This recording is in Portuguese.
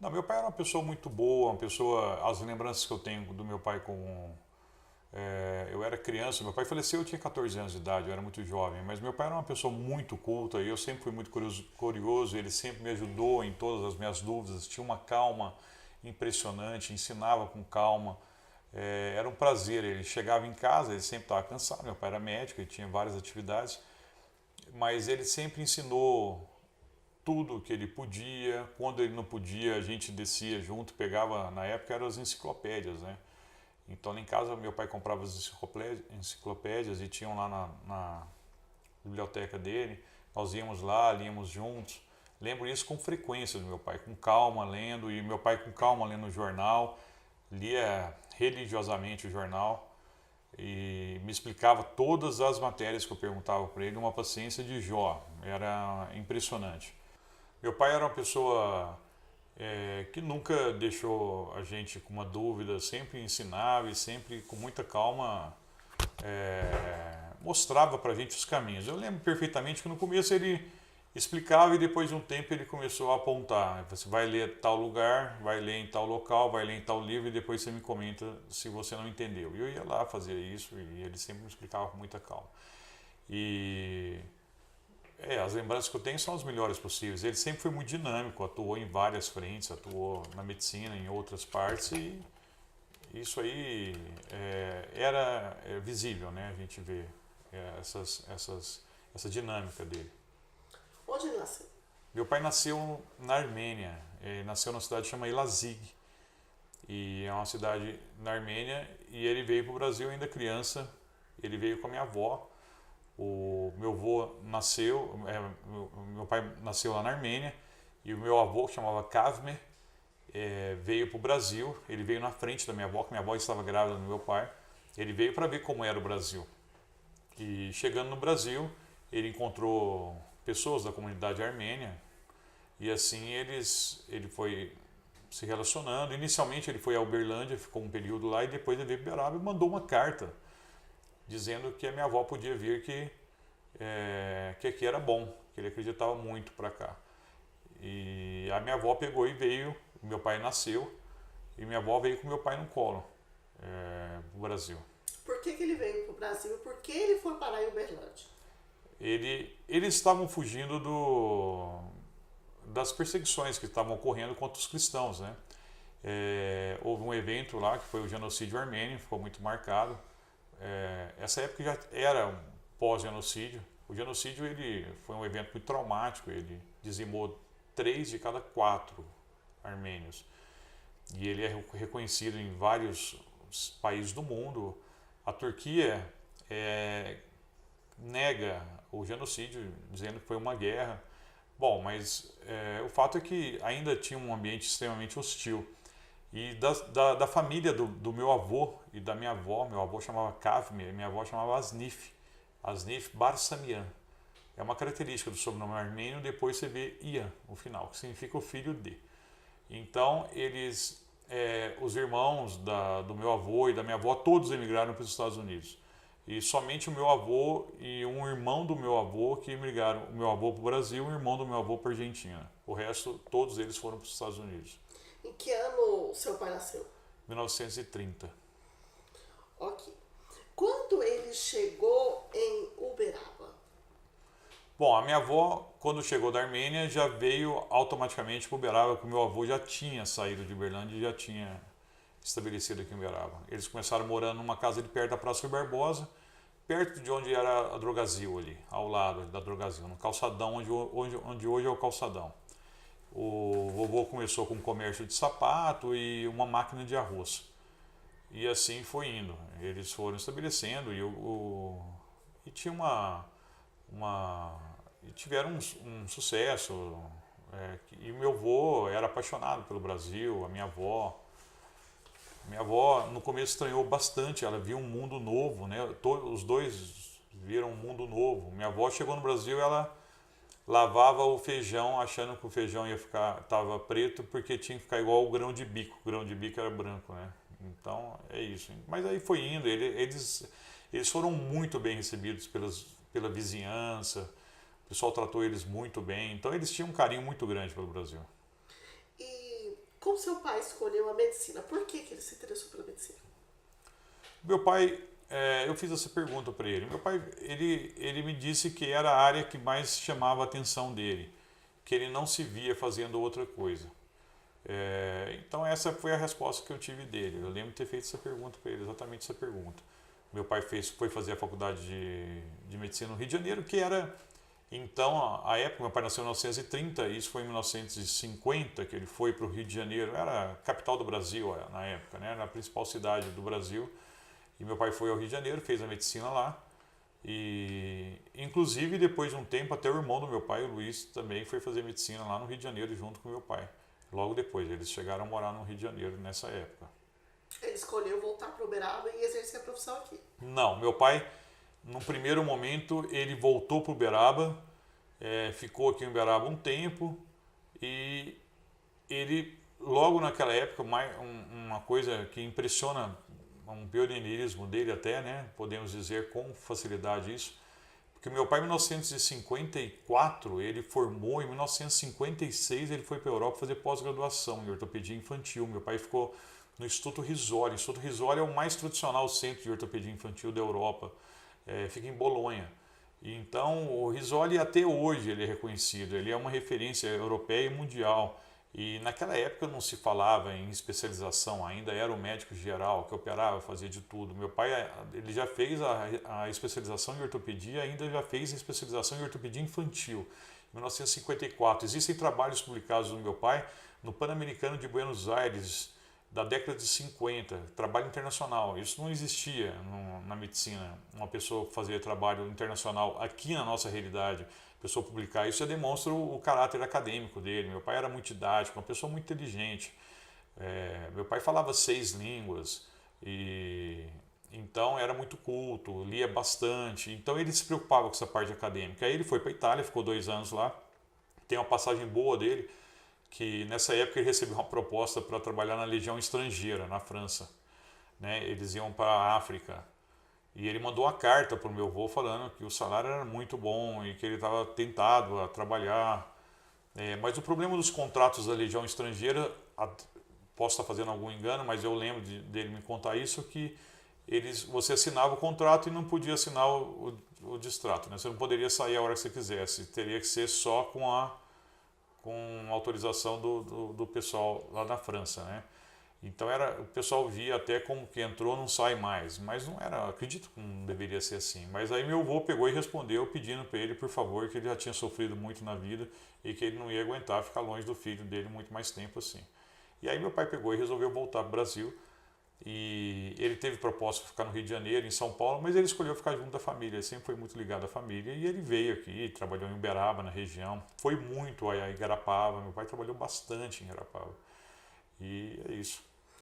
Não, meu pai era uma pessoa muito boa, uma pessoa. As lembranças que eu tenho do meu pai com. Eu era criança, meu pai faleceu, eu tinha 14 anos de idade, eu era muito jovem, mas meu pai era uma pessoa muito culta e eu sempre fui muito curioso, ele sempre me ajudou em todas as minhas dúvidas, tinha uma calma impressionante, ensinava com calma. Era um prazer, ele chegava em casa, ele sempre estava cansado, meu pai era médico, ele tinha várias atividades, mas ele sempre ensinou tudo que ele podia. Quando ele não podia, a gente descia junto, pegava, na época eram as enciclopédias, né? Então lá em casa meu pai comprava as enciclopédias e tinham lá na biblioteca dele. Nós íamos lá, líamos juntos. Lembro isso com frequência do meu pai, com calma lendo, e meu pai com calma lendo o jornal, lia religiosamente o jornal e me explicava todas as matérias que eu perguntava para ele, uma paciência de Jó, era impressionante. Meu pai era uma pessoa que nunca deixou a gente com uma dúvida, sempre ensinava e sempre com muita calma mostrava para a gente os caminhos. Eu lembro perfeitamente que no começo ele explicava e depois de um tempo ele começou a apontar. Você vai ler tal lugar, vai ler em tal local, vai ler em tal livro e depois você me comenta se você não entendeu. E eu ia lá fazer isso e ele sempre me explicava com muita calma. E as lembranças que eu tenho são as melhores possíveis. Ele sempre foi muito dinâmico, atuou em várias frentes, atuou na medicina, em outras partes, e isso aí era visível, né? A gente vê essa dinâmica dele. Onde ele nasceu? Meu pai nasceu na Armênia, nasceu numa cidade chamada Elazig, e é uma cidade na Armênia, e ele veio para o Brasil ainda criança, ele veio com a minha avó. O meu avô nasceu, meu pai nasceu lá na Armênia e o meu avô, que chamava Kazmer, veio para o Brasil. Ele veio na frente da minha avó, que minha avó estava grávida do meu pai. Ele veio para ver como era o Brasil. E chegando no Brasil, ele encontrou pessoas da comunidade armênia e assim ele foi se relacionando. Inicialmente ele foi a Uberlândia, ficou um período lá e depois ele veio para Uberaba e mandou uma carta dizendo que a minha avó podia vir, que aqui era bom, que ele acreditava muito para cá. E a minha avó pegou e veio, meu pai nasceu, e minha avó veio com meu pai no colo, pro Brasil. Por que ele veio para o Brasil? Por que ele foi parar em Uberlândia? Eles estavam fugindo das perseguições que estavam ocorrendo contra os cristãos, né? Houve um evento lá que foi o genocídio armênio, ficou muito marcado. Essa época já era um pós-genocídio. O genocídio ele foi um evento muito traumático, ele dizimou 3 de cada 4 armênios. E ele é reconhecido em vários países do mundo. A Turquia nega o genocídio, dizendo que foi uma guerra. Bom, mas o fato é que ainda tinha um ambiente extremamente hostil. E da família do meu avô e da minha avó, meu avô chamava Kavmir, minha avó chamava Asnif, Asnif Barsamian. É uma característica do sobrenome armênio, depois você vê Ian, no final, que significa o filho de. Então, os irmãos do meu avô e da minha avó, todos emigraram para os Estados Unidos. E somente o meu avô e um irmão do meu avô que emigraram, o meu avô para o Brasil e o irmão do meu avô para a Argentina. O resto, todos eles foram para os Estados Unidos. Em que ano seu pai nasceu? 1930. Ok. Quando ele chegou em Uberaba? Bom, a minha avó, quando chegou da Armênia, já veio automaticamente para Uberaba, porque o meu avô já tinha saído de Uberlândia e já tinha estabelecido aqui em Uberaba. Eles começaram morando numa casa de perto da Praça Rui Barbosa, perto de onde era a Drogazil ali, ao lado da Drogazil, no calçadão, onde hoje é o calçadão. O vovô começou com um comércio de sapato e uma máquina de arroz. E assim foi indo. Eles foram estabelecendo e tinha e tiveram um sucesso. E o meu avô era apaixonado pelo Brasil, a minha avó. Minha avó no começo estranhou bastante, ela viu um mundo novo, né? Os dois viram um mundo novo. Minha avó chegou no Brasil, ela lavava o feijão achando que o feijão tava preto porque tinha que ficar igual o grão de bico. O grão de bico era branco, né? Então é isso. Mas aí foi indo, eles foram muito bem recebidos pela vizinhança, o pessoal tratou eles muito bem, então eles tinham um carinho muito grande pelo Brasil. E como seu pai escolheu a medicina? Por que ele se interessou pela medicina? Meu pai, eu fiz essa pergunta para ele. Meu pai, ele me disse que era a área que mais chamava a atenção dele, que ele não se via fazendo outra coisa. Então essa foi a resposta que eu tive dele. Eu lembro de ter feito essa pergunta para ele, exatamente essa pergunta. Meu pai foi fazer a faculdade de medicina no Rio de Janeiro, que era, então, a época, meu pai nasceu em 1930, isso foi em 1950 que ele foi para o Rio de Janeiro, era a capital do Brasil na época, né? Era a principal cidade do Brasil. E meu pai foi ao Rio de Janeiro, fez a medicina lá. E, inclusive, depois de um tempo, até o irmão do meu pai, o Luiz, também foi fazer medicina lá no Rio de Janeiro junto com meu pai. Logo depois, eles chegaram a morar no Rio de Janeiro nessa época. Ele escolheu voltar para Uberaba e exercer a profissão aqui. Não, meu pai, no primeiro momento, ele voltou para Uberaba, ficou aqui em Uberaba um tempo e ele, logo naquela época, uma coisa que impressiona, um pioneirismo dele até, né, podemos dizer com facilidade isso, porque meu pai em 1954 ele formou, em 1956 ele foi para a Europa fazer pós-graduação em ortopedia infantil. Meu pai ficou no Instituto Rizzoli. O Instituto Rizzoli é o mais tradicional centro de ortopedia infantil da Europa, fica em Bolonha. E então o Rizzoli até hoje ele é reconhecido, ele é uma referência europeia e mundial. E naquela época não se falava em especialização, ainda era o médico geral que operava, fazia de tudo. Meu pai ele já fez a especialização em ortopedia, ainda já fez a especialização em ortopedia infantil, em 1954. Existem trabalhos publicados do meu pai no Pan-Americano de Buenos Aires, da década de 50, trabalho internacional. Isso não existia na medicina, uma pessoa fazer trabalho internacional aqui na nossa realidade. Pessoa publicar, isso já demonstra o caráter acadêmico dele. Meu pai era muito didático, uma pessoa muito inteligente. Meu pai falava 6 línguas e então era muito culto, lia bastante. Então ele se preocupava com essa parte acadêmica. Aí ele foi para a Itália, ficou 2 anos lá. Tem uma passagem boa dele, que nessa época ele recebeu uma proposta para trabalhar na Legião Estrangeira, na França. Né? Eles iam para a África. E ele mandou uma carta para o meu avô falando que o salário era muito bom e que ele estava tentado a trabalhar. Mas o problema dos contratos da Legião Estrangeira, posso estar fazendo algum engano, mas eu lembro dele me contar isso, que você assinava o contrato e não podia assinar o distrato. Né? Você não poderia sair a hora que você quisesse, teria que ser só com autorização do pessoal lá na França, né? Então o pessoal via até como que entrou não sai mais, mas não era, acredito que não deveria ser assim. Mas aí meu avô pegou e respondeu pedindo para ele, por favor, que ele já tinha sofrido muito na vida e que ele não ia aguentar ficar longe do filho dele muito mais tempo assim. E aí meu pai pegou e resolveu voltar para o Brasil. E ele teve proposta de ficar no Rio de Janeiro, em São Paulo, mas ele escolheu ficar junto da família, ele sempre foi muito ligado à família, e ele veio aqui, trabalhou em Uberaba, na região, foi muito a Igarapava, meu pai trabalhou bastante em Igarapava, e é isso.